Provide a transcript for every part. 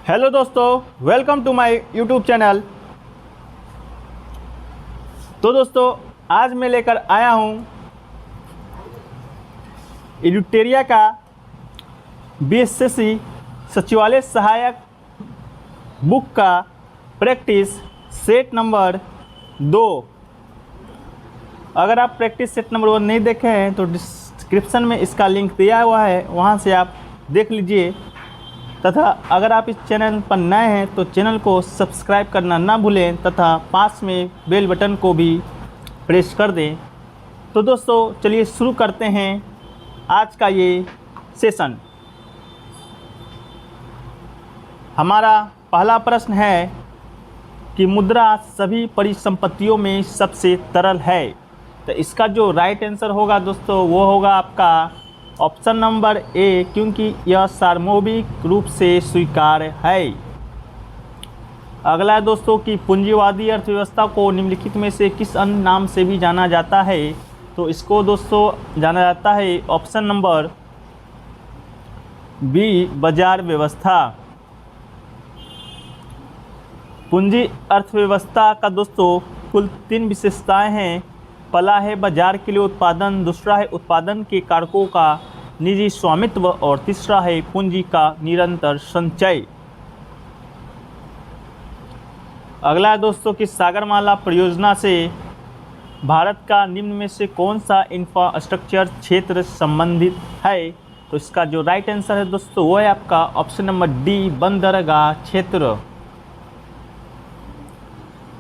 Hello दोस्तों, welcome to my YouTube channel. तो दोस्तों, आज मैं लेकर आया हूँ एडुटेरिया का बीएसएससी सचिवालय सहायक बुक का प्रैक्टिस सेट नंबर 2। अगर आप प्रैक्टिस सेट नंबर 1 नहीं देखे हैं तो डिस्क्रिप्शन में इसका लिंक दिया हुआ है, वहाँ से आप देख लीजिए। तथा अगर आप इस चैनल पर नए हैं तो चैनल को सब्सक्राइब करना ना भूलें तथा पास में बेल बटन को भी प्रेस कर दें। तो दोस्तों, चलिए शुरू करते हैं आज का ये सेशन। हमारा पहला प्रश्न है कि मुद्रा सभी परिसंपत्तियों में सबसे तरल है। तो इसका जो राइट आंसर होगा दोस्तों, वो होगा आपका ऑप्शन नंबर ए, क्योंकि यह सार्वभौमिक रूप से स्वीकार्य है। अगला है दोस्तों कि पूंजीवादी अर्थव्यवस्था को निम्नलिखित में से किस अन्य नाम से भी जाना जाता है। तो इसको दोस्तों जाना जाता है ऑप्शन नंबर बी, बाजार व्यवस्था। पूंजी अर्थव्यवस्था का दोस्तों कुल 3 विशेषताएं हैं। पहला है बाजार के लिए उत्पादन, दूसरा है उत्पादन के कारकों का निजी स्वामित्व और तीसरा है पूंजी का निरंतर संचय। अगला है दोस्तों कि सागरमाला परियोजना से भारत का निम्न में से कौन सा इंफ्रास्ट्रक्चर क्षेत्र संबंधित है। तो इसका जो राइट आंसर है दोस्तों, वो है आपका ऑप्शन नंबर डी, बंदरगाह क्षेत्र।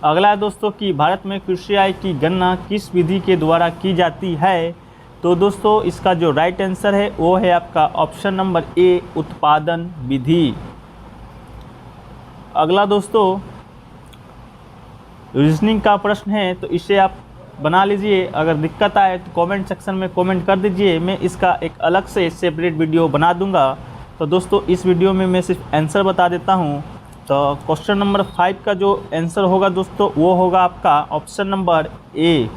अगला है दोस्तों कि भारत में कृषि आय की गणना किस विधि के द्वारा की जाती है। तो दोस्तों, इसका जो राइट आंसर है वो है आपका ऑप्शन नंबर ए, उत्पादन विधि। अगला दोस्तों रीजनिंग का प्रश्न है, तो इसे आप बना लीजिए। अगर दिक्कत आए तो कमेंट सेक्शन में कमेंट कर दीजिए, मैं इसका एक अलग से सेपरेट वीडियो बना दूंगा। तो दोस्तों, इस वीडियो में मैं सिर्फ आंसर बता देता हूँ। तो क्वेश्चन नंबर 5 का जो आंसर होगा दोस्तों, वो होगा आपका ऑप्शन नंबर ए।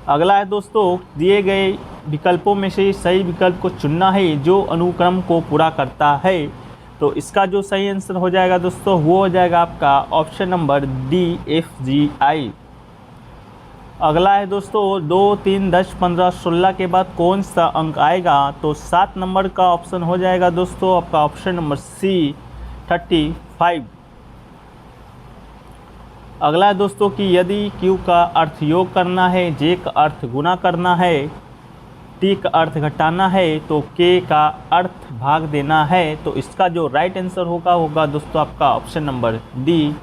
अगला है दोस्तों, दिए गए विकल्पों में से सही विकल्प को चुनना है जो अनुक्रम को पूरा करता है। तो इसका जो सही आंसर हो जाएगा दोस्तों, वो हो जाएगा आपका ऑप्शन नंबर डी, FGI। अगला है दोस्तों 2, 3, 10, 15, 16 के बाद कौन सा अंक आएगा। तो 7 नंबर का ऑप्शन हो जाएगा दोस्तों आपका ऑप्शन नंबर सी, 35। अगला है दोस्तों कि यदि Q का अर्थ योग करना है, J का अर्थ गुना करना है, T का अर्थ घटाना है, तो K का अर्थ भाग देना है। तो इसका जो राइट आंसर होगा दोस्तों आपका ऑप्शन नंबर डी।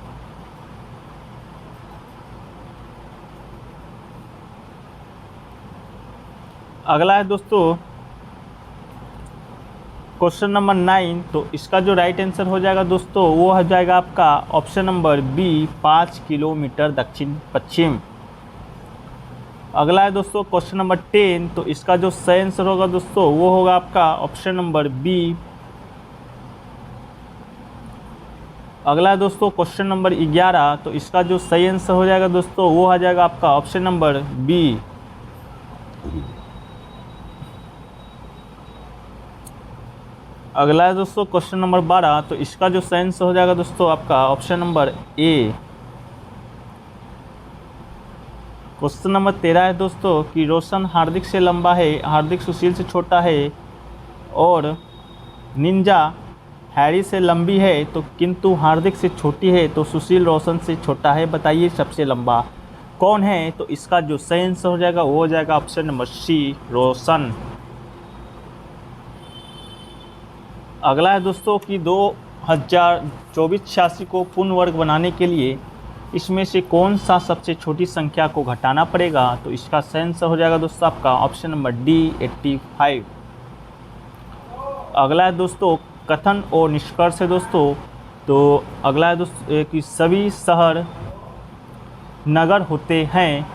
अगला है दोस्तों क्वेश्चन नंबर 9। तो इसका जो राइट आंसर हो जाएगा दोस्तों, वो हो जाएगा आपका ऑप्शन नंबर बी, 5 किलोमीटर दक्षिण पश्चिम। अगला है दोस्तों क्वेश्चन नंबर 10। तो इसका जो सही आंसर होगा दोस्तों, वो होगा आपका ऑप्शन नंबर बी। अगला है दोस्तों क्वेश्चन नंबर 11। तो इसका जो सही आंसर हो जाएगा दोस्तों, वो आ जाएगा आपका ऑप्शन नंबर बी। अगला है दोस्तों क्वेश्चन नंबर 12। तो इसका जो सही आंसर हो जाएगा दोस्तों आपका option number A. Question number 13 है दोस्तों कि रोशन हार्दिक से लंबा है, हार्दिक सुशील से छोटा है और निंजा हैरी से लंबी है, तो किंतु हार्दिक से छोटी है, तो सुशील रोशन से छोटा है। बताइए सबसे लंबा कौन है। तो इसका जो सही आंसर हो जाएगा वो हो जाएगा ऑप्शन नंबर सी, रोशन। अगला है दोस्तों कि 2024-86 को पूर्ण वर्ग बनाने के लिए इसमें से कौन सा सबसे छोटी संख्या को घटाना पड़ेगा। तो इसका सही आंसर हो जाएगा दोस्तों आपका ऑप्शन नंबर डी, 85। अगला है दोस्तों कथन और निष्कर्ष है दोस्तों। तो अगला है दोस्तों कि सभी शहर नगर होते हैं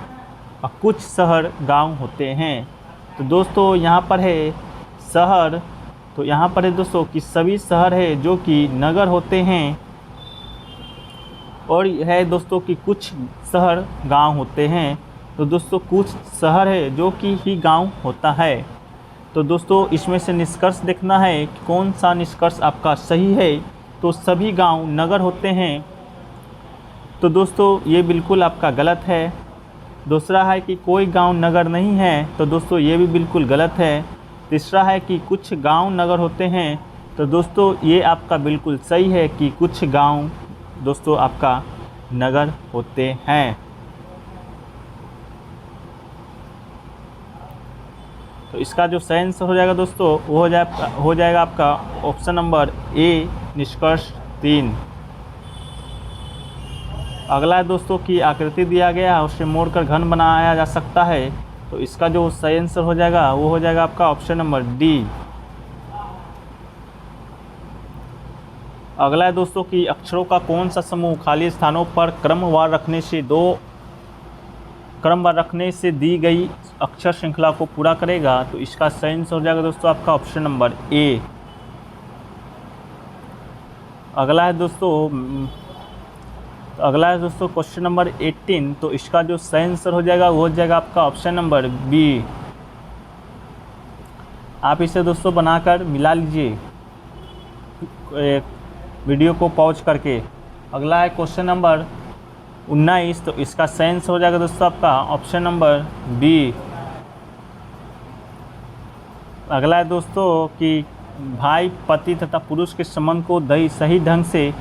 और कुछ शहर गांव होते हैं। तो दोस्तों यहाँ पर है शहर, तो यहाँ पर है दोस्तों कि सभी शहर है जो कि नगर होते हैं, और है दोस्तों कि कुछ शहर गांव होते हैं। तो दोस्तों कुछ शहर है जो कि ही गांव होता है। तो दोस्तों इसमें से निष्कर्ष देखना है कि कौन सा निष्कर्ष आपका सही है। तो सभी गांव नगर होते हैं, तो दोस्तों ये बिल्कुल आपका गलत है। दूसरा है कि कोई गांव नगर नहीं है, तो दोस्तों ये भी बिल्कुल गलत है। तीसरा है कि कुछ गांव नगर होते हैं, तो दोस्तों ये आपका बिल्कुल सही है कि कुछ गांव दोस्तों आपका नगर होते हैं। तो इसका जो सही आंसर हो जाएगा दोस्तों वो हो जाएगा आपका ऑप्शन नंबर ए, निष्कर्ष 3। अगला है दोस्तों की आकृति दिया गया है, उसे मोड़कर घन बनाया जा सकता है। तो इसका जो सही आंसर हो जाएगा वो हो जाएगा आपका ऑप्शन नंबर डी। अगला है दोस्तों कि अक्षरों का कौन सा समूह खाली स्थानों पर क्रमवार रखने से दी गई अक्षर श्रृंखला को पूरा करेगा। तो इसका सही आंसर हो जाएगा दोस्तों आपका ऑप्शन नंबर ए। अगला है दोस्तों क्वेश्चन नंबर 18। तो इसका जो सही आंसर हो जाएगा वो हो जाएगा आपका ऑप्शन नंबर बी। आप इसे दोस्तों बनाकर मिला लीजिए वीडियो को पॉज करके। अगला है क्वेश्चन नंबर 19। तो इसका सही आंसर हो जाएगा दोस्तों आपका ऑप्शन नंबर बी। अगला है दोस्तों कि भाई पति तथा पुरुष के संबंध को सही ढंग से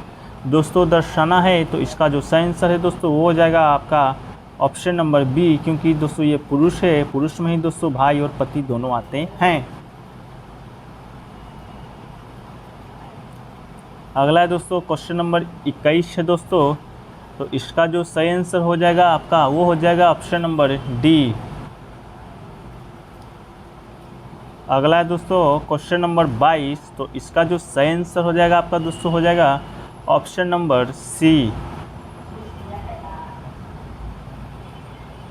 दोस्तों दर्शाना है। तो इसका जो सही आंसर है दोस्तों वो हो जाएगा आपका ऑप्शन नंबर बी, क्योंकि दोस्तों ये पुरुष है, पुरुष में ही दोस्तों भाई और पति दोनों आते हैं। अगला है दोस्तों क्वेश्चन नंबर 21 है दोस्तों। तो इसका जो सही आंसर हो जाएगा आपका वो हो जाएगा ऑप्शन नंबर डी। अगला है दोस्तों क्वेश्चन नंबर 22। तो इसका जो सही आंसर हो जाएगा आपका दोस्तों हो जाएगा ऑप्शन नंबर सी।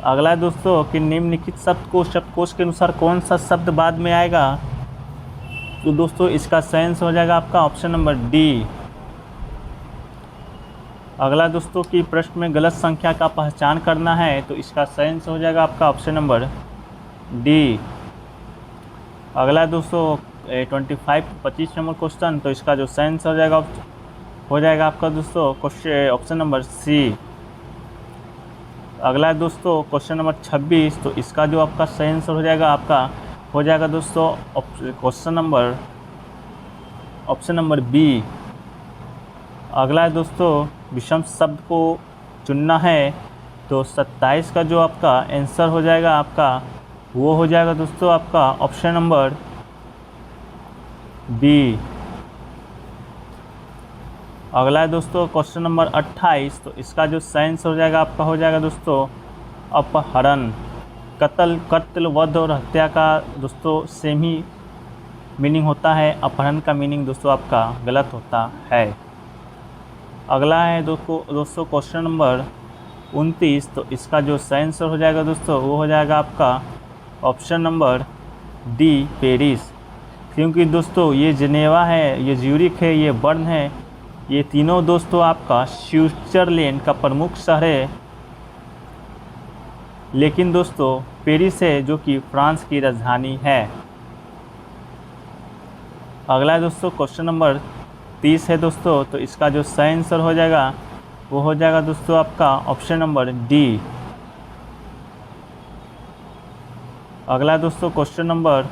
अगला है दोस्तों कि निम्नलिखित शब्दकोश के अनुसार कौन सा शब्द बाद में आएगा। तो दोस्तों इसका सही आंसर हो जाएगा आपका ऑप्शन नंबर डी। अगला दोस्तों कि प्रश्न में गलत संख्या का पहचान करना है। तो इसका सही आंसर हो जाएगा आपका ऑप्शन नंबर डी। अगला दोस्तों 25 नंबर क्वेश्चन। तो इसका जो सही आंसर हो जाएगा आपका दोस्तों ऑप्शन नंबर सी। अगला है दोस्तों क्वेश्चन नंबर 26। तो इसका जो आपका सही आंसर हो जाएगा दोस्तों ऑप्शन नंबर बी। अगला है दोस्तों विषम शब्द को चुनना है। तो 27 का जो आपका आंसर हो जाएगा वो हो जाएगा दोस्तों आपका ऑप्शन नंबर बी। अगला है दोस्तों क्वेश्चन नंबर 28। तो इसका जो सही आंसर हो जाएगा दोस्तों अपहरण। कत्ल वध और हत्या का दोस्तों सेम ही मीनिंग होता है, अपहरण का मीनिंग दोस्तों आपका गलत होता है। अगला है दोस्तों क्वेश्चन नंबर 29। तो इसका जो सही आंसर हो जाएगा दोस्तों वो हो जाएगा आपका ऑप्शन नंबर डी, पेरिस। क्योंकि दोस्तों ये जिनेवा है, ये ज्यूरिख है, ये बर्न है, ये तीनों दोस्तों आपका स्विट्जरलैंड का प्रमुख शहर है। लेकिन दोस्तों पेरिस है जो कि फ्रांस की राजधानी है। अगला है दोस्तों क्वेश्चन नंबर 30 है दोस्तों। तो इसका जो सही आंसर हो जाएगा वो हो जाएगा दोस्तों आपका ऑप्शन नंबर डी। अगला दोस्तों क्वेश्चन नंबर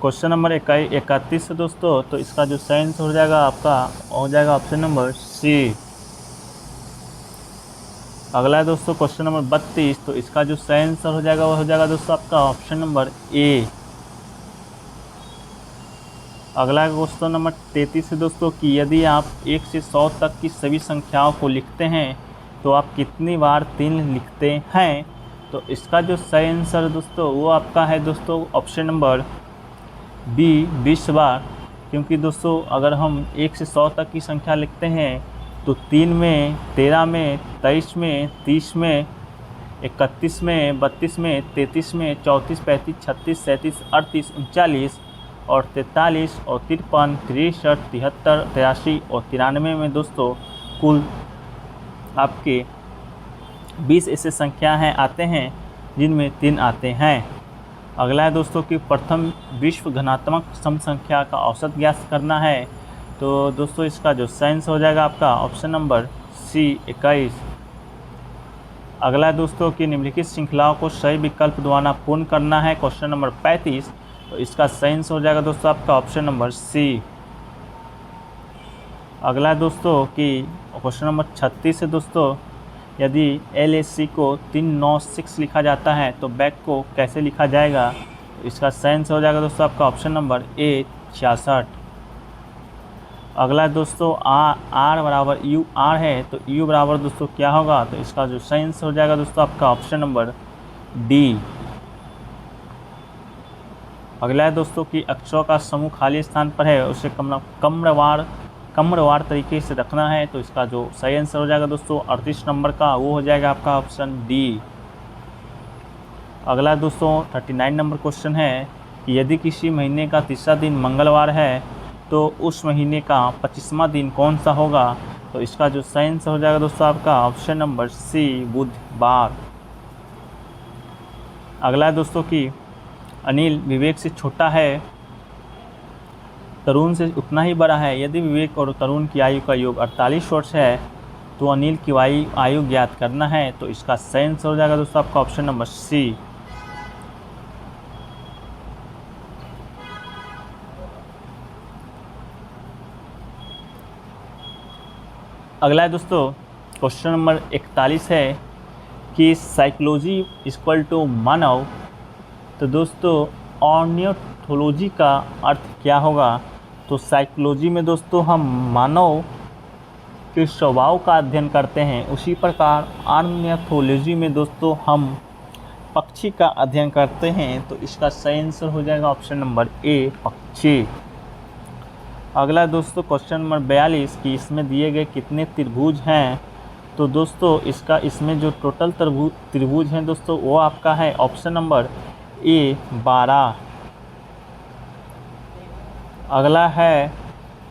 31 है दोस्तों। तो इसका जो सही आंसर हो जाएगा ऑप्शन नंबर सी। अगला है दोस्तों क्वेश्चन नंबर 32। तो इसका जो सही आंसर हो जाएगा दोस्तों आपका ऑप्शन नंबर ए। अगला क्वेश्चन नंबर 33 है दोस्तों कि यदि आप 1 से 100 तक की सभी संख्याओं को लिखते हैं तो आप कितनी बार 3 लिखते हैं। तो इसका जो सही आंसर दोस्तों वो आपका है दोस्तों ऑप्शन नंबर बी, 20 बार। क्योंकि दोस्तों अगर हम 1 से 100 तक की संख्या लिखते हैं तो 3 में, 13 में, 23 में, 30 में, 31 में, 32 में, 33 में, 34, 35, 36, 37, 38, 39 और 43 और 53, 63, 73, 83 और 93 में दोस्तों कुल आपके 20 ऐसे संख्या आते हैं जिनमें 3 आते हैं। अगला है दोस्तों कि प्रथम विश्व घनात्मक सम संख्या का औसत ज्ञात करना है। तो दोस्तों इसका जो सही आंसर हो जाएगा आपका ऑप्शन नंबर सी 21। अगला है दोस्तों कि निम्नलिखित श्रृंखलाओं को सही विकल्प द्वारा पूर्ण करना है, क्वेश्चन नंबर 35। तो इसका सही आंसर हो जाएगा दोस्तों आपका ऑप्शन नंबर सी। अगला है दोस्तों कि क्वेश्चन नंबर 36 है दोस्तों, यदि LAC को 396 लिखा जाता है तो बैक को कैसे लिखा जाएगा। तो इसका सही आंसर हो जाएगा दोस्तों आपका ऑप्शन नंबर ए 66। अगला दोस्तों R बराबर UR है, तो U बराबर दोस्तों क्या होगा। तो इसका जो सही आंसर हो जाएगा दोस्तों आपका ऑप्शन नंबर डी। अगला है दोस्तों कि अक्षरों का समूह खाली स्थान पर है, उसे क्रमवार तरीके से रखना है। तो इसका जो सही आंसर हो जाएगा दोस्तों 38 नंबर का, वो हो जाएगा आपका ऑप्शन डी। अगला दोस्तों 39 नंबर क्वेश्चन है कि यदि किसी महीने का तीसरा दिन मंगलवार है तो उस महीने का 25वां दिन कौन सा होगा। तो इसका जो सही आंसर हो जाएगा दोस्तों आपका ऑप्शन नंबर सी बुधवार। अगला है दोस्तों कि अनिल विवेक से छोटा है, तरुण से उतना ही बड़ा है। यदि विवेक और तरुण की आयु का योग 48 वर्ष है तो अनिल की आयु ज्ञात करना है। तो इसका सही आंसर हो जाएगा दोस्तों आपका ऑप्शन नंबर सी। अगला है दोस्तों क्वेश्चन नंबर 41 है कि साइकोलॉजी इक्वल टू मानव। तो दोस्तों ऑर्नियोथोलॉजी का अर्थ क्या होगा। तो साइकोलॉजी में दोस्तों हम मानव के स्वभाव का अध्ययन करते हैं, उसी प्रकार ऑर्नियोथोलॉजी में दोस्तों हम पक्षी का अध्ययन करते हैं। तो इसका सही आंसर हो जाएगा ऑप्शन नंबर ए पक्षी। अगला दोस्तों क्वेश्चन नंबर 42 कि इसमें दिए गए कितने त्रिभुज हैं। तो दोस्तों इसमें जो टोटल त्रिभुज हैं दोस्तों वो आपका है ऑप्शन नंबर ए 12। अगला है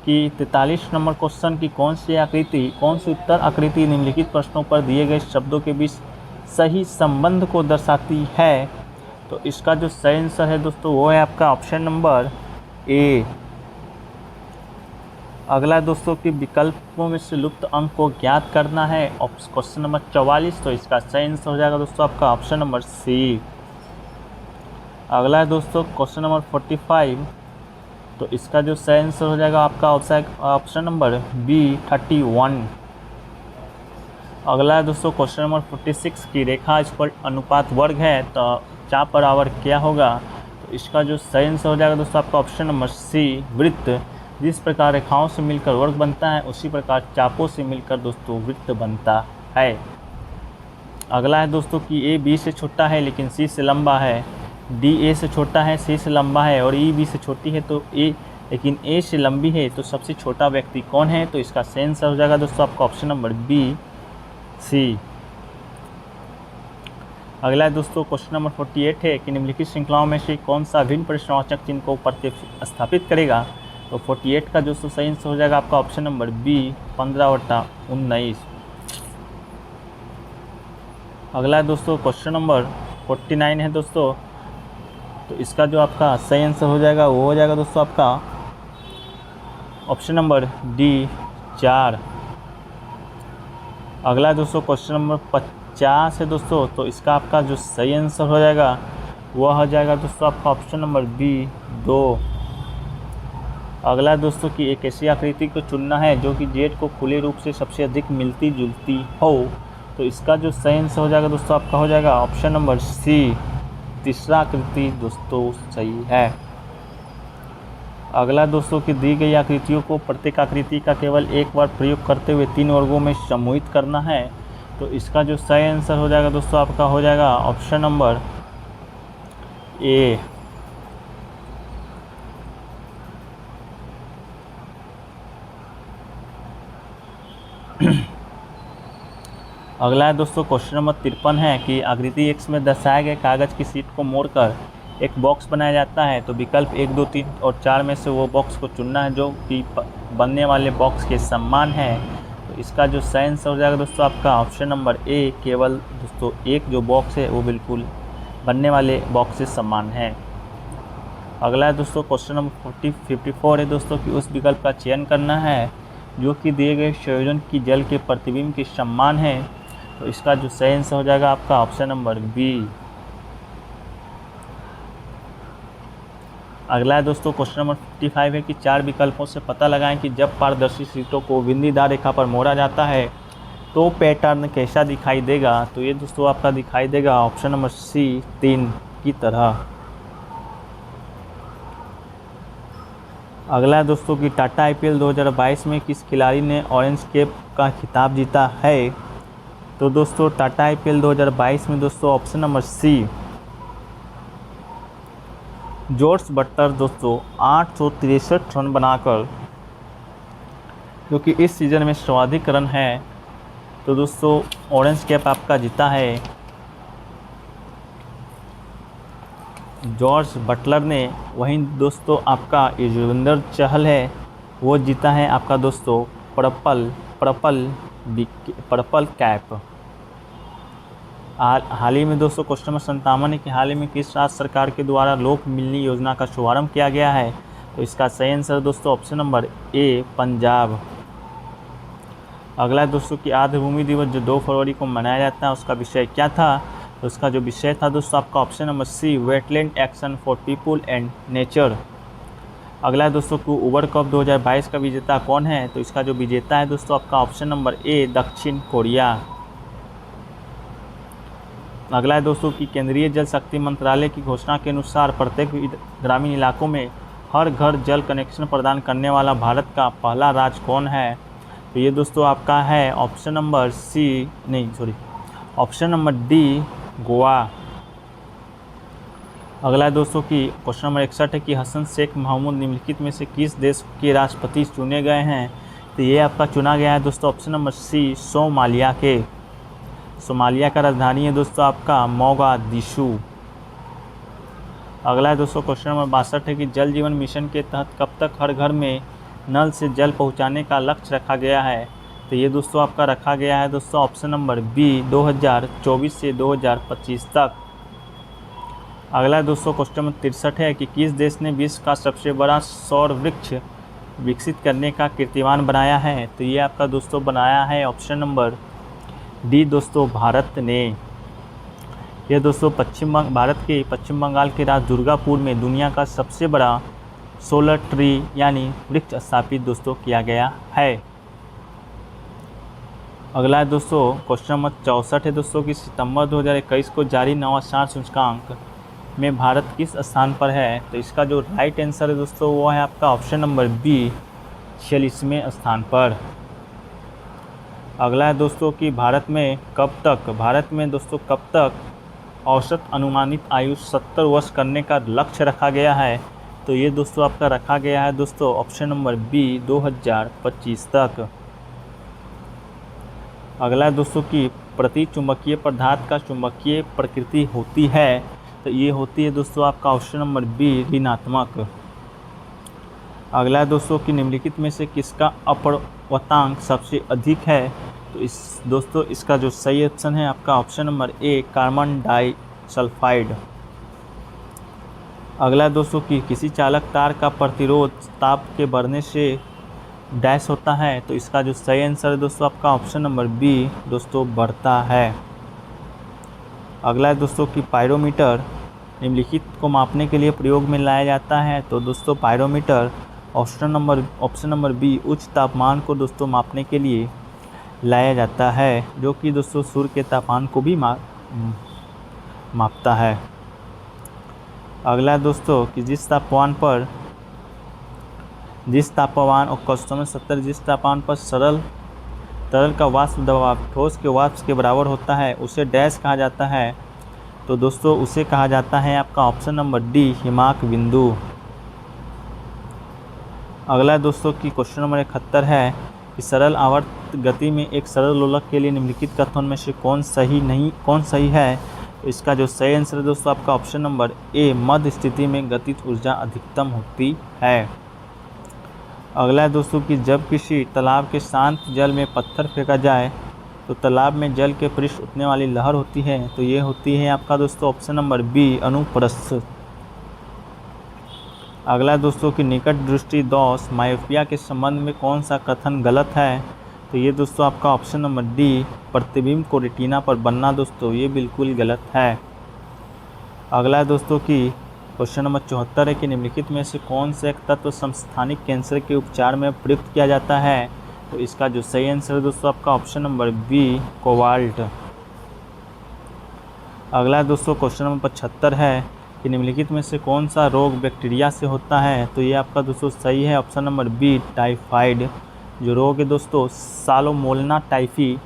कि 43 नंबर क्वेश्चन की कौन सी उत्तर आकृति निम्नलिखित प्रश्नों पर दिए गए शब्दों के बीच सही संबंध को दर्शाती है। तो इसका जो सही आंसर है दोस्तों वो है आपका ऑप्शन नंबर ए। अगला दोस्तों कि विकल्पों में से लुप्त अंक को ज्ञात करना है, क्वेश्चन नंबर 44। तो इसका सही आंसर हो जाएगा दोस्तों आपका ऑप्शन नंबर सी। अगला है दोस्तों क्वेश्चन नंबर 45। तो इसका जो सही आंसर हो जाएगा आपका ऑप्शन नंबर बी 31। अगला है दोस्तों क्वेश्चन नंबर 46 की रेखा इक्वल अनुपात वर्ग है तो चाप बराबर क्या होगा। तो इसका जो सही आंसर हो जाएगा दोस्तों आपका ऑप्शन नंबर सी वृत्त। जिस प्रकार रेखाओं से मिलकर वर्ग बनता है उसी प्रकार चापों से मिलकर दोस्तों वृत्त बनता है। अगला है दोस्तों कि ए बी से छोटा है लेकिन सी से लंबा है, डी ए से छोटा है सी से लंबा है और ई बी से छोटी है तो लेकिन ए से लंबी है, तो सबसे छोटा व्यक्ति कौन है। तो इसका सही आंसर हो जाएगा दोस्तों आपका ऑप्शन नंबर बी सी। अगला है दोस्तों क्वेश्चन नंबर 48 है कि निम्नलिखित श्रृंखलाओं में से कौन सा भिन्न प्रश्नवाचक चिन्ह को प्रतिस्थापित करेगा। तो 48 का दोस्तों सही आंसर हो जाएगा आपका ऑप्शन नंबर बी 15/19। अगला है दोस्तों क्वेश्चन नंबर 49 है दोस्तों। तो इसका जो आपका सही आंसर हो जाएगा वो हो जाएगा दोस्तों आपका ऑप्शन नंबर डी 4। अगला है दोस्तों क्वेश्चन नंबर 50 है दोस्तों। तो इसका आपका जो सही आंसर हो जाएगा वह हो जाएगा दोस्तों आपका ऑप्शन नंबर बी 2। अगला दोस्तों कि एक ऐसी आकृति को चुनना है जो कि जेड को खुले रूप से सबसे अधिक मिलती जुलती हो। तो इसका जो सही आंसर हो जाएगा दोस्तों आपका हो जाएगा ऑप्शन नंबर सी तीसरा आकृति दोस्तों सही है। अगला दोस्तों कि दी गई आकृतियों को प्रत्येक आकृति का केवल एक बार प्रयोग करते हुए 3 वर्गों में समूहित करना है। तो इसका जो सही आंसर हो जाएगा दोस्तों आपका हो जाएगा ऑप्शन नंबर ए। अगला है दोस्तों क्वेश्चन नंबर 53 है कि आकृति एक्स में दर्शाए गए कागज़ की शीट को मोड़कर एक बॉक्स बनाया जाता है। तो विकल्प 1, 2, 3 और 4 में से वो बॉक्स को चुनना है जो कि बनने वाले बॉक्स के समान है। तो इसका जो सही आंसर हो जाएगा दोस्तों आपका ऑप्शन नंबर ए केवल दोस्तों एक जो बॉक्स है वो बिल्कुल बनने वाले बॉक्सेस समान हैं। अगला है दोस्तों क्वेश्चन नंबर 54 है दोस्तों कि उस विकल्प का चयन करना है जो कि दिए गए संयोजन की जल के प्रतिबिंब के समान है। तो इसका जो सही आंसर हो जाएगा आपका ऑप्शन नंबर बी। अगला है दोस्तों क्वेश्चन नंबर 55 है कि 4 विकल्पों से पता लगाएं कि जब पारदर्शी शीटों को बिंदीदार रेखा पर मोड़ा जाता है तो पैटर्न कैसा दिखाई देगा। तो ये दोस्तों आपका दिखाई देगा ऑप्शन नंबर सी 3 की तरह। अगला है दोस्तों कि टाटा IPL 2022 में किस खिलाड़ी ने ऑरेंज कैप का खिताब जीता है। तो दोस्तों टाटा IPL 2022 में दोस्तों option number C George Butler दोस्तों 863 रन बनाकर, जो कि इस सीज़न में सर्वाधिक रन है, तो दोस्तों ऑरेंज कैप आपका जीता है जॉर्ज बटलर ने। वहीं दोस्तों आपका युजवेंद्र चहल है वो जीता है आपका दोस्तों पर्पल कैप। हाल ही में दोस्तों क्वेश्चन नंबर 57 है कि हाल ही में किस राज्य सरकार के द्वारा लोक मिलनी योजना का शुभारंभ किया गया है। तो इसका सही आंसर दोस्तों ऑप्शन नंबर ए पंजाब। अगला है दोस्तों कि आर्द्रभूमि दिवस जो 2 फरवरी को मनाया जाता है उसका विषय क्या था। तो उसका जो विषय था दोस्तों आपका option number C wetland action for people and nature. अगला है दोस्तों कि उबर कप 2022 का विजेता कौन है। तो इसका जो विजेता है दोस्तों आपका ऑप्शन नंबर ए दक्षिण कोरिया। अगला है दोस्तों कि केंद्रीय जल शक्ति मंत्रालय की घोषणा के अनुसार प्रत्येक ग्रामीण इलाकों में हर घर जल कनेक्शन प्रदान करने वाला भारत का पहला राज्य कौन है। तो ये दोस्तों आपका है ऑप्शन नंबर डी गोवा। अगला है दोस्तों कि क्वेश्चन नंबर 61 है कि हसन शेख महमूद निम्नलिखित में से किस देश के राष्ट्रपति चुने गए हैं। तो ये आपका चुना गया है दोस्तों ऑप्शन नंबर सी सोमालिया के। सोमालिया का राजधानी है दोस्तों आपका मोगादिशु। अगला है दोस्तों क्वेश्चन नंबर 62 है कि जल जीवन मिशन के तहत कब तक हर घर में नल से जल पहुंचाने का लक्ष्य रखा गया है। तो ये दोस्तों आपका रखा गया है दोस्तों ऑप्शन नंबर बी 2024 से 2025 तक। अगला है दोस्तों क्वेश्चन नंबर 63 है कि किस देश ने विश्व का सबसे बड़ा सौर वृक्ष विकसित करने का कीर्तिमान बनाया है। तो ये आपका दोस्तों बनाया है ऑप्शन नंबर डी दोस्तों भारत ने। यह दोस्तों भारत के पश्चिम बंगाल के राज्य दुर्गापुर में दुनिया का सबसे बड़ा सोलर ट्री यानी वृक्ष स्थापित दोस्तों किया गया है। अगला है दोस्तों क्वेश्चन नंबर 64 है दोस्तों कि सितंबर 2021 को जारी नवाचार सूचकांक में भारत किस स्थान पर है। तो इसका जो राइट आंसर है दोस्तों वो है आपका ऑप्शन नंबर बी 46वें स्थान पर। अगला है दोस्तों कि भारत में दोस्तों कब तक औसत अनुमानित आयु 70 वर्ष करने का लक्ष्य रखा गया है। तो ये दोस्तों आपका रखा गया है दोस्तों ऑप्शन नंबर बी 2025 तक। अगला है दोस्तों कि प्रति चुंबकीय पदार्थ का चुंबकीय प्रकृति होती है। तो ये होती है दोस्तों आपका ऑप्शन नंबर बी ऋणात्मक। अगला है दोस्तों कि निम्नलिखित में से किसका अपवर्तनांक सबसे अधिक है। तो दोस्तों इसका जो सही ऑप्शन है आपका option number A carbon disulphide. अगला दोस्तों कि किसी चालक तार का प्रतिरोध ताप के बढ़ने से डैश होता है। तो इसका जो सही आंसर है दोस्तों आपका ऑप्शन नंबर बी दोस्तों बढ़ता है। अगला है दोस्तों कि पायरोमीटर निम्नलिखित को मापने के लिए प्रयोग में लाया जाता है। तो दोस्तों पायरोमीटर ऑप्शन नंबर बी उच्च तापमान को दोस्तों मापने के लिए लाया जाता है, जो कि दोस्तों सूर्य के तापमान को भी मापता है। अगला दोस्तों कि जिस तापमान और क्वेश्चन नंबर 70 जिस तापमान पर तरल का वाष्प दबाव ठोस के वाष्प के बराबर होता है उसे डैश कहा जाता है। तो दोस्तों उसे कहा जाता है आपका ऑप्शन नंबर डी हिमांक बिंदु। अगला दोस्तों कि क्वेश्चन नंबर 71 है कि सरल आवर्त गति में एक सरल लोलक के लिए निम्नलिखित कथन में से कौन सही है। तो इसका जो सही आंसर है दोस्तों आपका ऑप्शन नंबर ए मध्य स्थिति में गतिज ऊर्जा अधिकतम होती है। अगला है दोस्तों कि जब किसी तालाब के शांत जल में पत्थर फेंका जाए तो तालाब में जल के पृष्ठ उठने वाली लहर होती है, तो ये होती है आपका दोस्तों ऑप्शन नंबर बी, अनुप्रस्थ। अगला दोस्तों की निकट दृष्टि दोष मायोपिया के संबंध में कौन सा कथन गलत है, तो ये दोस्तों आपका ऑप्शन नंबर डी, प्रतिबिंब को रेटिना पर बनना दोस्तों ये बिल्कुल गलत है। अगला दोस्तों की क्वेश्चन नंबर 74 है कि निम्नलिखित में से कौन से एक तत्व समस्थानिक कैंसर के उपचार में प्रयुक्त किया जाता है, तो इसका जो सही आंसर है दोस्तों आपका ऑप्शन नंबर बी, कोबाल्ट। अगला दोस्तों क्वेश्चन नंबर 75 है कि निम्नलिखित में से कौन सा रोग बैक्टीरिया से होता है, तो ये आपका दोस्तों सही है ऑप्शन नंबर बी, टाइफाइड। जो रोग है दोस्तों सालोमोना टाइफी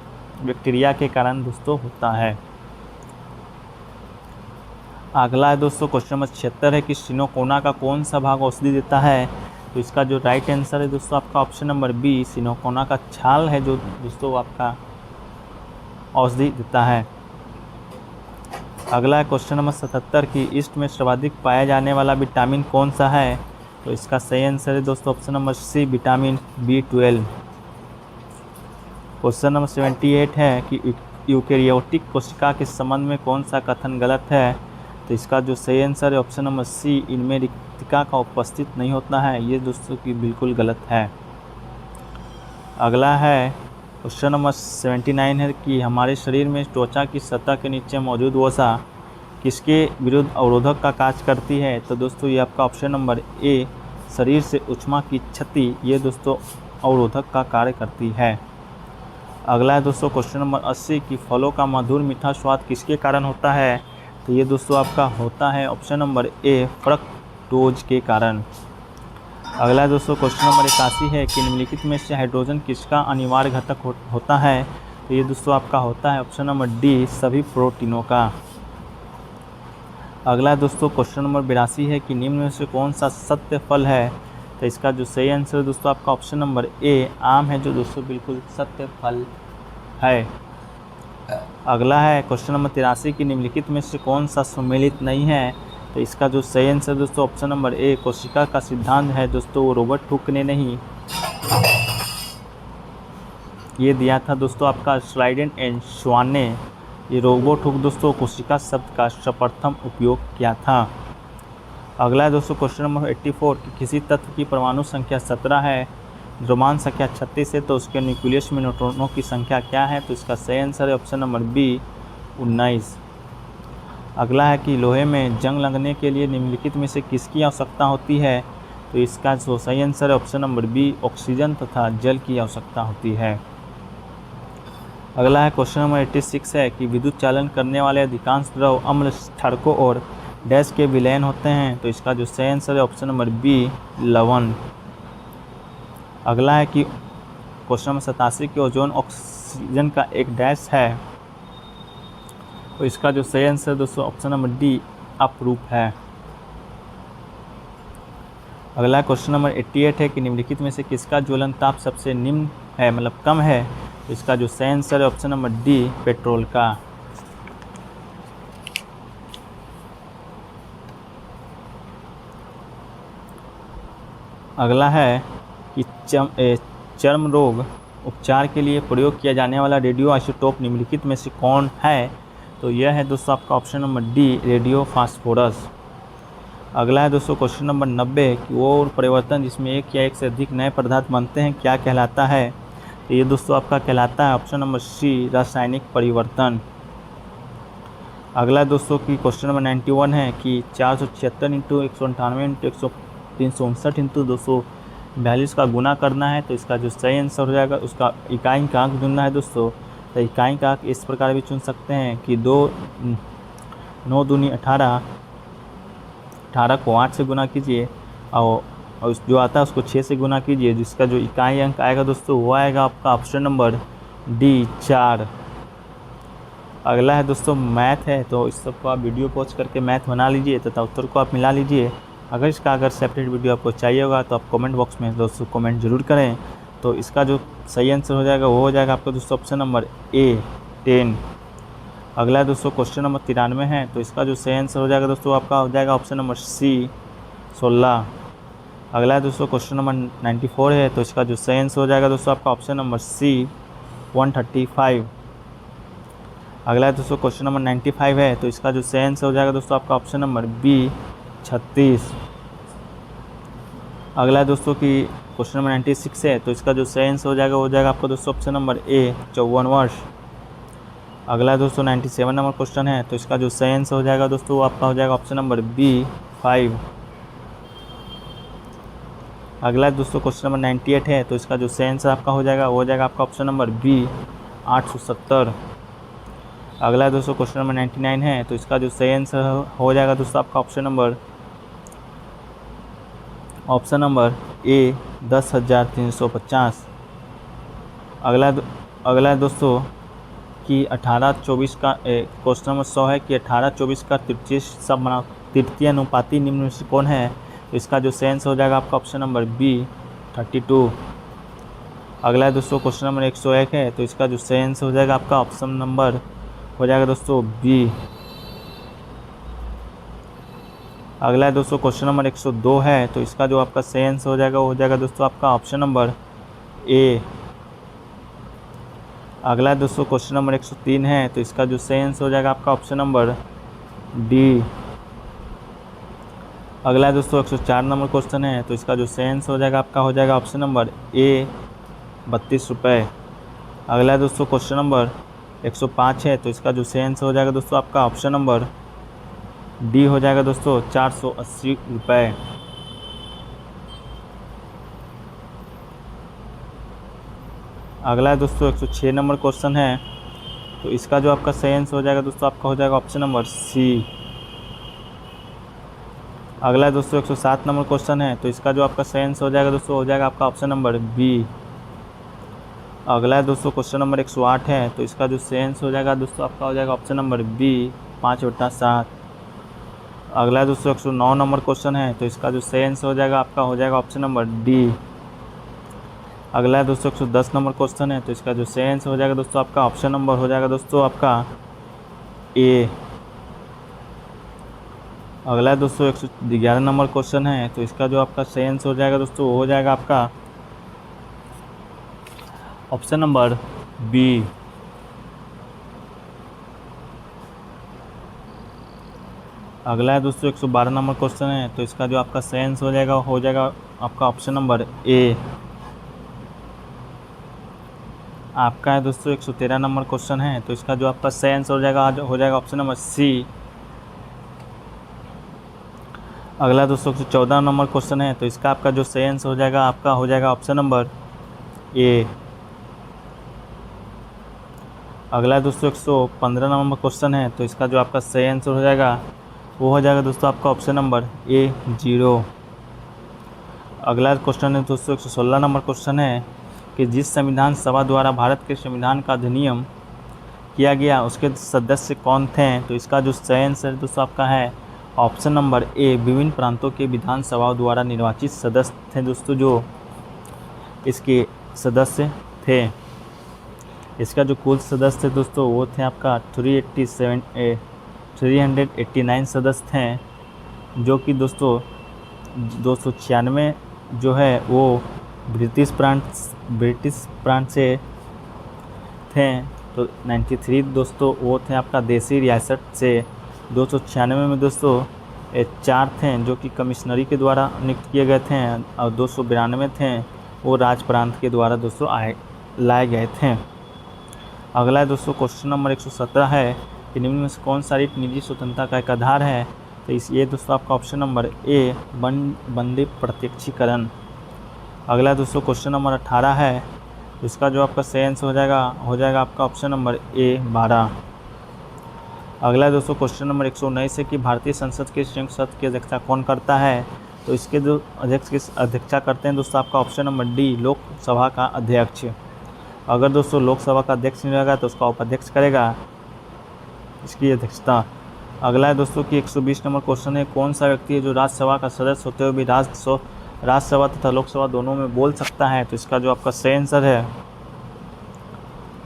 बैक्टीरिया के कारण दोस्तों होता है। अगला है दोस्तों क्वेश्चन नंबर 76 है कि सिनोकोना का कौन सा भाग औषधि देता है, तो इसका जो राइट आंसर है दोस्तों आपका ऑप्शन नंबर बी, सिनोकोना का छाल है जो दोस्तों आपका औषधि देता है। अगला है क्वेश्चन नंबर 77 की ईस्ट में सर्वाधिक पाया जाने वाला विटामिन कौन सा है, तो इसका सही आंसर है दोस्तों option number C, vitamin B12। Question number 78 है कि यूकेरियोटिक कोशिका के संबंध में कौन सा कथन गलत है, तो इसका जो सही आंसर है ऑप्शन नंबर सी, इनमें रिक्तिका का उपस्थित नहीं होता है, ये दोस्तों की बिल्कुल गलत है। अगला है क्वेश्चन नंबर 79 है कि हमारे शरीर में त्वचा की सतह के नीचे मौजूद वसा किसके विरुद्ध अवरोधक का कार्य करती है, तो दोस्तों ये आपका ऑप्शन नंबर ए, शरीर से ऊष्मा की क्षति ये दोस्तों अवरोधक का कार्य करती है। अगला है दोस्तों क्वेश्चन नंबर 80 कि फलों का मधुर मीठा स्वाद किसके कारण होता है, तो ये दोस्तों आपका होता है ऑप्शन नंबर ए, फ्रक्टोज के कारण। अगला है दोस्तों क्वेश्चन नंबर 81 है कि निम्नलिखित में से हाइड्रोजन किसका अनिवार्य घटक होता है, तो ये दोस्तों आपका होता है ऑप्शन नंबर डी, सभी प्रोटीनों का। अगला दोस्तों क्वेश्चन नंबर 82 है कि निम्न में से कौन सा सत्य फल है, तो इसका जो सही आंसर है दोस्तों आपका ऑप्शन नंबर ए, आम है जो दोस्तों बिल्कुल सत्य फल है। अगला है क्वेश्चन नंबर 83 की निम्नलिखित में से कौन सा सम्मिलित नहीं है, तो इसका जो सही आंसर दोस्तों ऑप्शन नंबर ए, कोशिका का सिद्धांत है दोस्तों, वो रॉबर्ट हुक ने नहीं ये दिया था दोस्तों आपका श्राइडेन एंड श्वान ने। ये रॉबर्ट हुक दोस्तों कोशिका शब्द का सर्वप्रथम उपयोग किया था। अगला है दोस्तों क्वेश्चन नंबर 84 कि किसी तत्व की परमाणु संख्या 17 है, द्रव्यमान संख्या 36 है, तो उसके न्यूक्लियस में न्यूट्रॉनों की संख्या क्या है, तो इसका सही आंसर है ऑप्शन नंबर बी, 19। अगला है कि लोहे में जंग लगने के लिए निम्नलिखित में से किसकी आवश्यकता होती है, तो इसका जो सही आंसर है ऑप्शन नंबर बी, ऑक्सीजन तथा जल की आवश्यकता होती है। अगला है क्वेश्चन नंबर 86 है कि विद्युत चालन करने वाले अधिकांश द्रव अम्ल क्षारकों और डैश के विलयन होते हैं, तो इसका जो सही आंसर है ऑप्शन नंबर बी, लवण। अगला है कि क्वेश्चन नंबर 87 की ओजोन ऑक्सीजन का एक डैश है, तो इसका जो सही आंसर दोस्तों ऑप्शन नंबर डी, अपरूप है। अगला क्वेश्चन नंबर 88 है कि निम्नलिखित में से किसका ज्वलन ताप सबसे निम्न है, मतलब कम है, तो इसका जो सही आंसर है ऑप्शन नंबर डी, पेट्रोल का। अगला है कि चर्म रोग उपचार के लिए प्रयोग किया जाने वाला रेडियो आइसोटोप निम्नलिखित में से कौन है, तो यह है दोस्तों आपका option number D, radio phosphorus. अगला है दोस्तों क्वेश्चन नंबर 90 कि वो परिवर्तन जिसमें एक या एक से अधिक नए पदार्थ बनते हैं क्या कहलाता है, तो ये दोस्तों आपका कहलाता है ऑप्शन नंबर सी, रासायनिक परिवर्तन। अगला दोस्तों की क्वेश्चन नंबर 91 है कि 476 इंटू 198 इंटू 359 इंटू 242 का गुना करना है, तो इसका जो सही आंसर हो जाएगा उसका इकाई का अंक चुनना है दोस्तों। तो इकाई का अंक इस प्रकार भी चुन सकते हैं कि 9 दूनी 18, 18 को 8 से गुना कीजिए और जो आता है उसको 6 से गुना कीजिए, जिसका जो इकाई अंक आएगा दोस्तों वो आएगा आपका ऑप्शन नंबर डी, 4। अगला है दोस्तों मैथ है, तो इस सब को आप वीडियो पॉज करके मैथ बना लीजिए तथा उत्तर को आप मिला लीजिए। अगर सेपरेट वीडियो आपको चाहिए होगा तो आप कमेंट बॉक्स में दोस्तों कमेंट जरूर करें। तो इसका जो सही आंसर हो जाएगा वो हो जाएगा आपका दोस्तों ऑप्शन नंबर ए, 10। अगला दोस्तों क्वेश्चन नंबर 93 है, तो इसका जो सही आंसर हो जाएगा दोस्तों आपका हो जाएगा ऑप्शन नंबर सी, 16। अगला दोस्तों क्वेश्चन नंबर 94 है, तो इसका जो सही आंसर हो जाएगा दोस्तों आपका ऑप्शन नंबर सी, 135। अगला है दोस्तों क्वेश्चन नंबर 95 है, तो इसका जो सही आंसर हो जाएगा दोस्तों आपका ऑप्शन नंबर बी 36। अगला है दोस्तों कि क्वेश्चन नंबर 96 है, तो इसका जो सही आंसर हो जाएगा आपका दोस्तों ऑप्शन नंबर ए 54 वर्ष। अगला है दोस्तों 97 नंबर क्वेश्चन है, तो इसका जो सही आंसर हो जाएगा दोस्तों आपका हो जाएगा ऑप्शन नंबर बी 5। अगला है दोस्तों क्वेश्चन नंबर 98 है, तो इसका जो सही आंसर आपका हो जाएगा आपका ऑप्शन नंबर बी 870। अगला है दोस्तों क्वेश्चन नंबर 99 है, तो इसका जो सही आंसर हो जाएगा दोस्तों आपका ऑप्शन नंबर ए 10,350। अगला है दोस्तों कि 18-24 का क्वेश्चन नंबर 100 है कि 18-24 का तृतीय अनुपाती निम्न में से कौन है, तो इसका जो सही आंसर हो जाएगा आपका ऑप्शन नंबर बी 32। अगला है दोस्तों क्वेश्चन नंबर 101 है, तो इसका जो सही आंसर हो जाएगा आपका ऑप्शन नंबर हो जाएगा दोस्तों बी। अगला है दोस्तों क्वेश्चन नंबर 102 है, तो इसका जो आपका सही आंसर हो जाएगा दोस्तों आपका ऑप्शन नंबर ए। अगला है दोस्तों क्वेश्चन नंबर 103 है, तो इसका जो सही आंसर हो जाएगा आपका ऑप्शन नंबर डी। अगला है दोस्तों 104 नंबर क्वेश्चन है, तो इसका जो सही आंसर हो जाएगा ऑप्शन नंबर ए 32 रुपये। अगला है दोस्तों क्वेश्चन नंबर 105 है, तो इसका जो सही आंसर हो जाएगा दोस्तों आपका ऑप्शन नंबर डी हो जाएगा दोस्तों 480 रुपये। अगला है दोस्तों 106 नंबर क्वेश्चन है, तो इसका जो आपका सही आंसर हो जाएगा दोस्तों आपका हो जाएगा ऑप्शन नंबर सी। अगला है दोस्तों 107 नंबर क्वेश्चन है, तो इसका जो आपका सही आंसर हो जाएगा दोस्तों हो जाएगा आपका ऑप्शन नंबर बी। अगला है दोस्तों क्वेश्चन नंबर 108 है, तो इसका जो सही आंसर हो जाएगा दोस्तों आपका हो जाएगा ऑप्शन नंबर बी 5/7। अगला है दोस्तों 109 नंबर क्वेश्चन है, तो इसका जो सही आंसर हो जाएगा आपका हो जाएगा ऑप्शन नंबर डी। अगला है दोस्तों 110 नंबर क्वेश्चन है, तो इसका जो सही आंसर हो जाएगा दोस्तों आपका ऑप्शन नंबर हो जाएगा दोस्तों आपका ए। अगला है दोस्तों 111 नंबर क्वेश्चन है, तो इसका जो आपका सही आंसर हो जाएगा दोस्तों हो जाएगा आपका ऑप्शन नंबर बी। अगला है दोस्तों 112 नंबर क्वेश्चन है, तो इसका जो आपका सही आंसर हो जाएगा आपका ऑप्शन नंबर ए। आपका है दोस्तों 113 नंबर क्वेश्चन है, तो इसका जो आपका सही आंसर हो जाएगा ऑप्शन नंबर सी। अगला दोस्तों 114 नंबर क्वेश्चन है, तो इसका आपका जो सही आंसर हो जाएगा ऑप्शन नंबर ए। अगला दोस्तों 115 नंबर क्वेश्चन है, तो इसका जो आपका सही आंसर हो जाएगा दोस्तों आपका ऑप्शन नंबर ए 0। अगला क्वेश्चन है दोस्तों 116 नंबर क्वेश्चन है कि जिस संविधान सभा द्वारा भारत के संविधान का अधिनियम किया गया उसके सदस्य कौन थे, तो इसका जो सही आंसर दोस्तों आपका है ऑप्शन नंबर ए विभिन्न प्रांतों के विधानसभाओं द्वारा निर्वाचित सदस्य थे दोस्तों जो इसके सदस्य थे। इसका जो कुल सदस्य थे दोस्तों वो थे आपका 389 सदस्य थे, जो कि दोस्तों 296 जो है वो ब्रिटिश प्रांत से थे, तो 93 दोस्तों वो थे आपका देसी रियासत से। 296 में दोस्तों 4 थे जो कि कमिश्नरी के द्वारा नियुक्त किए गए थे, और 292 थे वो राज प्रांत के द्वारा दोस्तों लाए गए थे। अगला है दोस्तों क्वेश्चन नंबर 117 है कि निम्न में से कौन सा रीट निजी स्वतंत्रता का एक आधार है, तो ये दोस्तों आपका ऑप्शन नंबर ए बंदी प्रत्यक्षीकरण। अगला दोस्तों क्वेश्चन नंबर 18 है, तो इसका जो आपका सही आंसर हो जाएगा आपका ऑप्शन नंबर ए 12। अगला दोस्तों क्वेश्चन नंबर 119 है कि भारतीय संसद के संयुक्त सत्र की अध्यक्षता कौन करता है, तो इसके जो अध्यक्षता करते हैं दोस्तों आपका ऑप्शन नंबर डी लोकसभा का अध्यक्ष। अगर दोस्तों लोकसभा का अध्यक्ष नहीं रहेगा तो उसका उपाध्यक्ष करेगा इसकी अध्यक्षता। अगला है दोस्तों कि 120 नंबर क्वेश्चन है कौन सा व्यक्ति है जो राज्यसभा का सदस्य होते हुए भी राज्यसभा तथा लोकसभा दोनों में बोल सकता है, तो इसका जो आपका सही आंसर है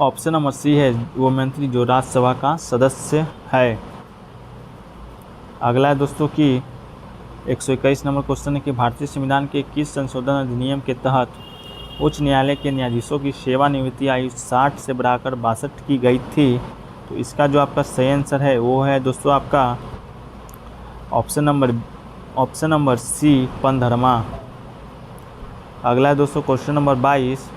ऑप्शन नंबर सी है वो मंत्री जो राज्यसभा का सदस्य है। अगला है दोस्तों कि 121 नंबर क्वेश्चन है कि भारतीय संविधान के किस संशोधन अधिनियम के तहत उच्च न्यायालय के न्यायाधीशों की सेवानिवृत्ति आयु 60 से बढ़ाकर 62 की गई थी, तो इसका जो आपका सही आंसर है वो है दोस्तों आपका ऑप्शन नंबर सी पंधरमा। अगला है दोस्तों क्वेश्चन नंबर 22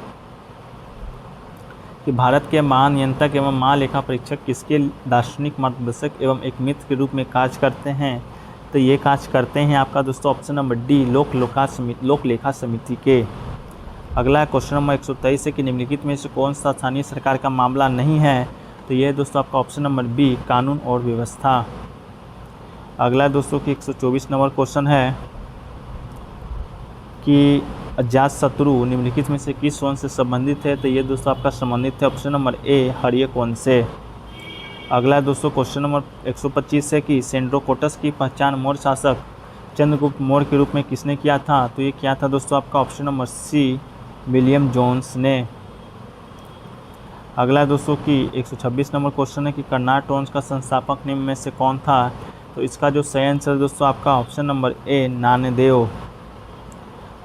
कि भारत के महानियंत्रक एवं महालेखा परीक्षक किसके दार्शनिक मार्गदर्शक एवं एक मित्र के रूप में कार्य करते हैं? तो ये कार्य करते हैं आपका दोस्तों ऑप्शन नंबर डी लोक लेखा समिति के। अगला क्वेश्चन नंबर 123 है कि निम्नलिखित में से कौन सा स्थानीय सरकार का मामला नहीं है? तो ये दोस्तों आपका ऑप्शन नंबर बी कानून और व्यवस्था। अगला दोस्तों की 124 नंबर क्वेश्चन है कि अजातशत्रु निम्नलिखित में से किस वंश से संबंधित है? तो ये दोस्तों आपका संबंधित है ऑप्शन नंबर ए हर्यक वंश से। अगला दोस्तों क्वेश्चन नंबर 125 है कि सेंड्रोकोटस की पहचान मौर्य शासक चंद्रगुप्त मौर्य के रूप में किसने किया था? तो ये क्या था दोस्तों आपका option number C William Jones ने। अगला दोस्तों की 126 नंबर क्वेश्चन है कि कर्नाट वंश का संस्थापक निम्न में से कौन था? तो इसका जो सही आंसर दोस्तों आपका ऑप्शन नंबर ए नामदेव।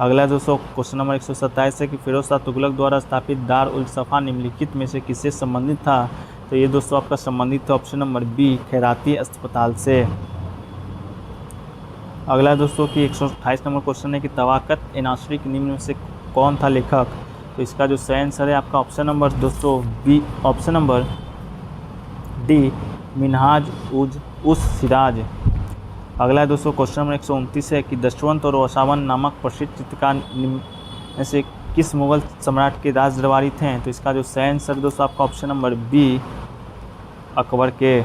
अगला दोस्तों क्वेश्चन नंबर 127 है कि फिरोज शाह तुगलक द्वारा स्थापित दार उल सफ़ा निम्नलिखित में से किससे संबंधित था? तो ये दोस्तों आपका संबंधित है ऑप्शन नंबर बी खैराती अस्पताल से। अगला दोस्तों की 128 नंबर क्वेश्चन है कि तवाक़त एनासरी के निम्न में से कौन था लेखक? तो इसका जो सही आंसर है आपका ऑप्शन नंबर दोस्तों B option number D Minhaj us Siraj. अगला दोस्तों क्वेश्चन नंबर 129 है कि दशवंत और वसावन नामक प्रसिद्ध चित्रकार में से किस मुगल सम्राट के राज दरबारी थे? तो इसका जो सही आंसर दोस्तों आपका ऑप्शन नंबर बी अकबर के।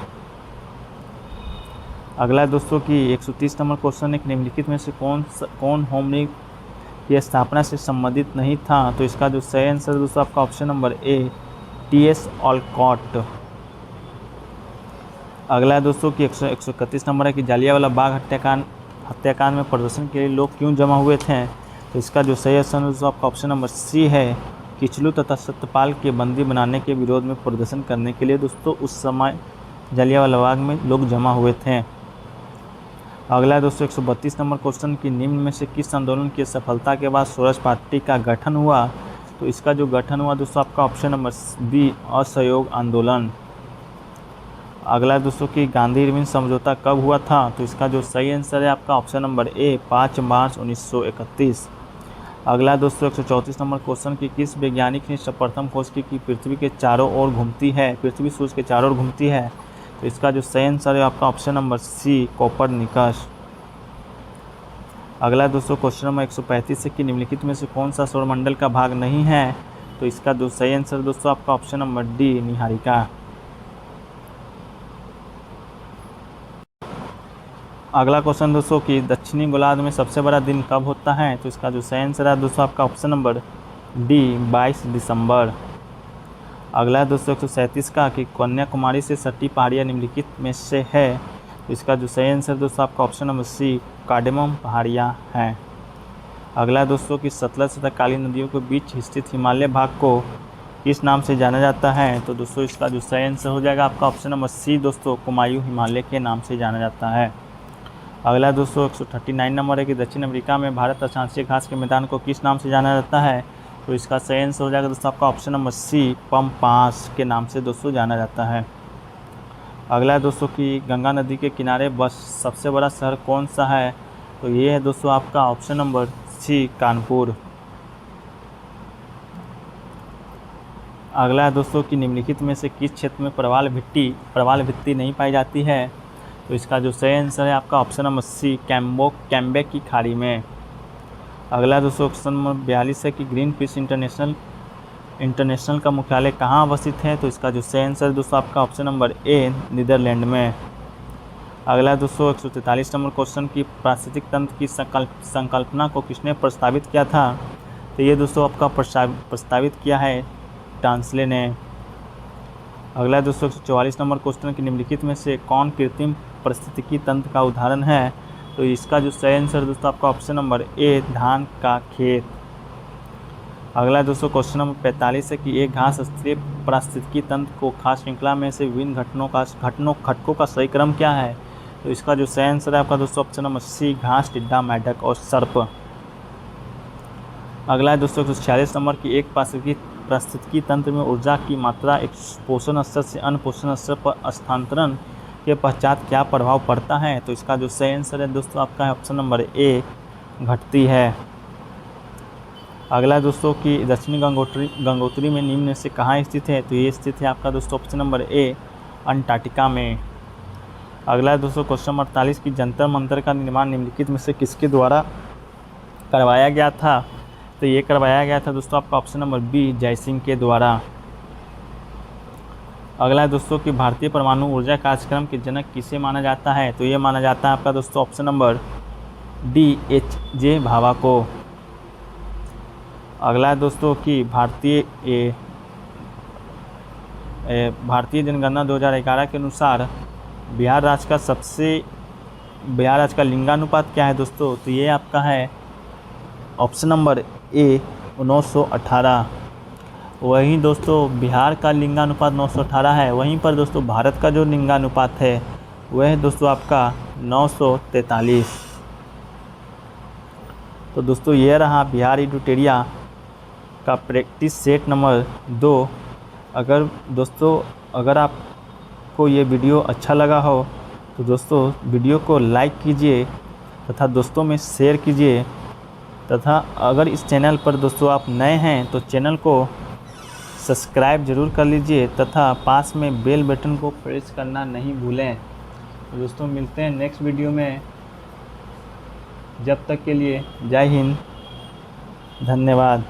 अगला दोस्तों की 130 नंबर क्वेश्चन है कि निम्नलिखित में से कौन होमरी की स्थापना से संबंधित नहीं था? तो इसका जो सही आंसर दोस्तों आपका option number A T.S.. Olcott. अगला दोस्तों की 131 नंबर है कि जालियांवाला बाग हत्याकांड में प्रदर्शन के लिए लोग क्यों जमा हुए थे? तो इसका जो सही आंसर दोस्तों आपका ऑप्शन नंबर सी है किचलू तथा सत्यपाल के बंदी बनाने के विरोध में प्रदर्शन करने के लिए दोस्तों उस समय जालियांवाला बाग में लोग जमा हुए थे। अगला दोस्तों 132 नंबर क्वेश्चन की निम्न में से किस आंदोलन की सफलता के बाद स्वराज पार्टी का गठन हुआ? तो इसका जो गठन हुआ दोस्तों आपका ऑप्शन नंबर बी असहयोग आंदोलन। अगला दोस्तों की गांधी इरविन समझौता कब हुआ था? तो इसका जो सही आंसर है आपका ऑप्शन नंबर ए 5 मार्च 1931। अगला दोस्तों 134 नंबर क्वेश्चन की किस वैज्ञानिक ने सर्वप्रथम खोज की कि पृथ्वी के चारों ओर घूमती है, पृथ्वी सूर्य के चारों ओर घूमती है? तो इसका जो सही आंसर है आपका ऑप्शन नंबर सी कोपरनिकस। अगला दोस्तों क्वेश्चन नंबर 135 है कि निम्नलिखित में से कौन सा सौरमंडल का भाग नहीं है? तो इसका जो सही आंसर दोस्तों आपका ऑप्शन नंबर डी निहारिका। अगला क्वेश्चन दोस्तों कि दक्षिणी गोलार्ध में सबसे बड़ा दिन कब होता है? तो इसका जो सही आंसर है दोस्तों आपका ऑप्शन नंबर डी 22 दिसंबर। अगला दोस्तों 137 का कि कन्याकुमारी से सटी पहाड़ियाँ निम्नलिखित में से है? तो इसका जो सही आंसर दोस्तों आपका ऑप्शन नंबर सी कार्डेमम पहाड़ियाँ हैं। अगला दोस्तों कि सतलज तथा काली नदियों के बीच स्थित हिमालय भाग को किस नाम से जाना जाता है? तो दोस्तों इसका जो सही आंसर हो जाएगा आपका ऑप्शन नंबर सी दोस्तों कुमायूं हिमालय के नाम से जाना जाता है। अगला दोस्तों 139 नंबर है कि दक्षिण अमेरिका में भारत अक्षांशीय घास के मैदान को किस नाम से जाना जाता है? तो इसका सही आंसर हो जाएगा दोस्तों आपका ऑप्शन नंबर सी पम्पास के नाम से दोस्तों जाना जाता है। अगला दोस्तों कि गंगा नदी के किनारे बस सबसे बड़ा शहर कौन सा है? तो ये है दोस्तों आपका ऑप्शन नंबर सी कानपुर। अगला है दोस्तों कि निम्नलिखित में से किस क्षेत्र में प्रवाल भित्ति नहीं पाई जाती है? तो इसका जो सही आंसर है आपका ऑप्शन नंबर सी कैम्बे की खाड़ी में। अगला दोस्तों क्वेश्चन नंबर 42 है कि ग्रीन पीस इंटरनेशनल का मुख्यालय कहाँ अवस्थित है? तो इसका जो सही आंसर है दोस्तों आपका ऑप्शन नंबर ए नीदरलैंड में। अगला दोस्तों 143 नंबर क्वेश्चन की पारिस्थितिक तंत्र की संकल्पना को किसने प्रस्तावित किया था? तो ये दोस्तों आपका प्रस्तावित किया है टांसले ने। अगला दोस्तों 144 नंबर क्वेश्चन की निम्नलिखित में से कौन कृत्रिम पारिस्थितिकी तंत्र का उदाहरण है? तो इसका जो सही आंसर दोस्तों आपका ऑप्शन नंबर ए धान का खेत। अगला दोस्तों क्वेश्चन नंबर 45 है कि एक घास स्तरीय पारिस्थितिकी तंत्र को खास श्रृंखला में से विभिन्न घटकों का सही क्रम क्या है? तो इसका जो सही आंसर है आपका दोस्तों ऑप्शन नंबर सी घास, टिड्डा, मेढक और सर्प। अगला है दोस्तों 146 नंबर की एक पारिस्थितिकी तंत्र में ऊर्जा की मात्रा एक पोषण स्तर से अन्य पोषण स्तर पर स्थानांतरण के पश्चात क्या प्रभाव पड़ता है? तो इसका जो सही आंसर है दोस्तों आपका है ऑप्शन नंबर ए, घटती है। अगला दोस्तों कि दक्षिणी गंगोत्री में निम्न से कहाँ स्थित है? तो ये स्थित है आपका दोस्तों ऑप्शन नंबर ए, अंटार्कटिका में। अगला दोस्तों क्वेश्चन नंबर 48 की जंतर मंतर का निर्माण निम्नलिखित में से किसके द्वारा करवाया गया था? तो ये करवाया गया था दोस्तों आपका ऑप्शन नंबर बी, जयसिंह के द्वारा। अगला दोस्तों कि भारतीय परमाणु ऊर्जा कार्यक्रम के जनक किसे माना जाता है? तो ये माना जाता है आपका दोस्तों ऑप्शन नंबर डी, एच.जे. भाभा को। अगला दोस्तों कि भारतीय जनगणना 2011 के अनुसार बिहार राज्य का लिंगानुपात क्या है दोस्तों? तो ये आपका है ऑप्शन नंबर ए, 918। वहीं दोस्तों बिहार का लिंगानुपात 918 है, वहीं पर दोस्तों भारत का जो लिंगानुपात है वह है दोस्तों आपका 943। तो दोस्तों ये रहा बिहार एडुटेरिया का प्रैक्टिस सेट नंबर 2। अगर आपको ये वीडियो अच्छा लगा हो तो दोस्तों वीडियो को लाइक कीजिए तथा दोस्तों में शेयर कीजिए, तथा अगर इस चैनल पर दोस्तों आप नए हैं तो चैनल को सब्सक्राइब जरूर कर लीजिए तथा पास में बेल बटन को प्रेस करना नहीं भूलें। तो दोस्तों मिलते हैं नेक्स्ट वीडियो में, जब तक के लिए जय हिंद, धन्यवाद।